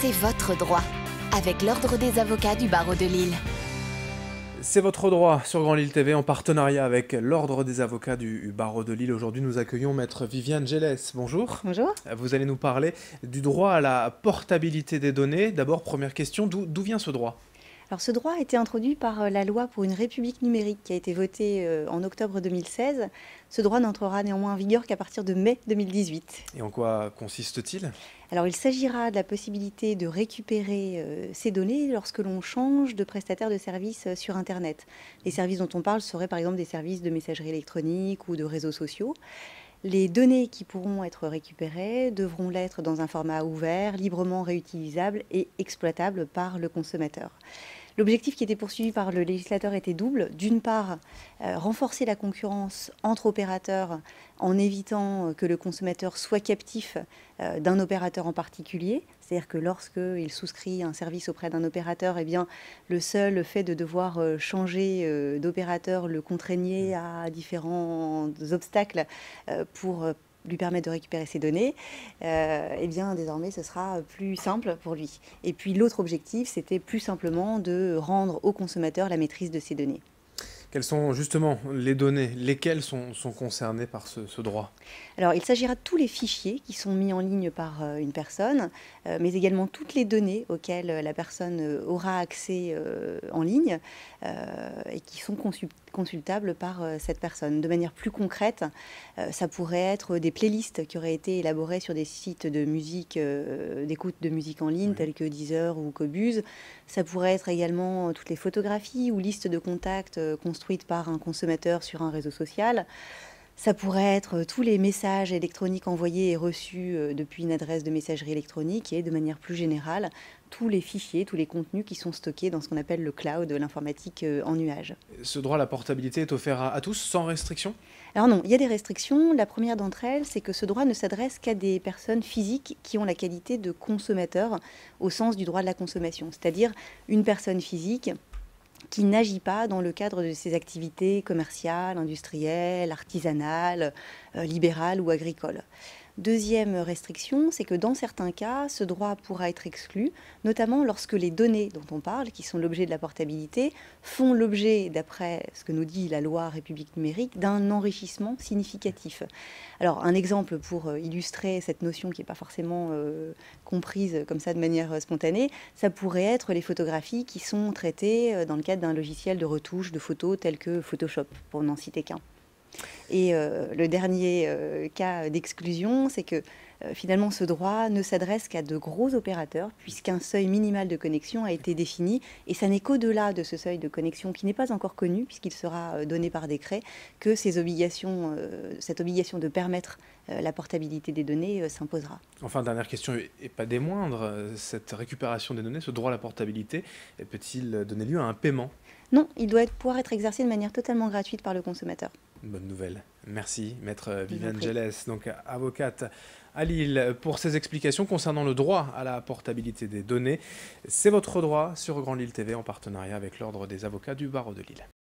C'est votre droit, avec l'Ordre des avocats du barreau de Lille. C'est votre droit sur Grand Lille TV en partenariat avec l'Ordre des avocats du barreau de Lille. Aujourd'hui, nous accueillons Maître Viviane Gélès. Bonjour. Bonjour. Vous allez nous parler du droit à la portabilité des données. D'abord, première question, d'où vient ce droit ? Alors ce droit a été introduit par la loi pour une république numérique qui a été votée en octobre 2016. Ce droit n'entrera néanmoins en vigueur qu'à partir de mai 2018. Et en quoi consiste-t-il ? Alors il s'agira de la possibilité de récupérer ces données lorsque l'on change de prestataire de services sur Internet. Les services dont on parle seraient par exemple des services de messagerie électronique ou de réseaux sociaux. Les données qui pourront être récupérées devront l'être dans un format ouvert, librement réutilisable et exploitable par le consommateur. L'objectif qui était poursuivi par le législateur était double. D'une part, renforcer la concurrence entre opérateurs en évitant que le consommateur soit captif d'un opérateur en particulier. C'est-à-dire que lorsqu'il souscrit un service auprès d'un opérateur, eh bien, le seul fait de devoir changer d'opérateur le contraignait à différents obstacles pour lui permettre de récupérer ses données, eh bien désormais ce sera plus simple pour lui. Et puis l'autre objectif, c'était plus simplement de rendre au consommateur la maîtrise de ses données. Quelles sont justement les données, lesquelles sont concernées par ce droit ? Alors, il s'agira de tous les fichiers qui sont mis en ligne par une personne, mais également toutes les données auxquelles la personne aura accès en ligne et qui sont consultables par cette personne. De manière plus concrète, ça pourrait être des playlists qui auraient été élaborées sur des sites de musique, d'écoute de musique en ligne, tels que Deezer ou Qobuz. Ça pourrait être également toutes les photographies ou listes de contacts construites par un consommateur sur un réseau social. Ça pourrait être tous les messages électroniques envoyés et reçus depuis une adresse de messagerie électronique et de manière plus générale, tous les fichiers, tous les contenus qui sont stockés dans ce qu'on appelle le cloud, l'informatique en nuage. Ce droit à la portabilité est offert à tous, sans restriction ? Alors non, il y a des restrictions. La première d'entre elles, c'est que ce droit ne s'adresse qu'à des personnes physiques qui ont la qualité de consommateur au sens du droit de la consommation, c'est-à-dire une personne physique qui n'agit pas dans le cadre de ses activités commerciales, industrielles, artisanales, libérales ou agricoles. Deuxième restriction, c'est que dans certains cas, ce droit pourra être exclu, notamment lorsque les données dont on parle, qui sont l'objet de la portabilité, font l'objet, d'après ce que nous dit la loi République numérique, d'un enrichissement significatif. Alors, un exemple pour illustrer cette notion qui n'est pas forcément comprise comme ça de manière spontanée, ça pourrait être les photographies qui sont traitées dans le cadre d'un logiciel de retouche de photos tel que Photoshop, pour n'en citer qu'un. Et le dernier cas d'exclusion, c'est que finalement ce droit ne s'adresse qu'à de gros opérateurs, puisqu'un seuil minimal de connexion a été défini, et ça n'est qu'au-delà de ce seuil de connexion qui n'est pas encore connu, puisqu'il sera donné par décret, que cette obligation de permettre la portabilité des données s'imposera. Enfin, dernière question, et pas des moindres, cette récupération des données, ce droit à la portabilité, peut-il donner lieu à un paiement ? Non, il doit pouvoir être exercé de manière totalement gratuite par le consommateur. Une bonne nouvelle. Merci, Maître Viviane Gélès, donc avocate à Lille, pour ces explications concernant le droit à la portabilité des données. C'est votre droit sur Grand Lille TV en partenariat avec l'Ordre des avocats du barreau de Lille.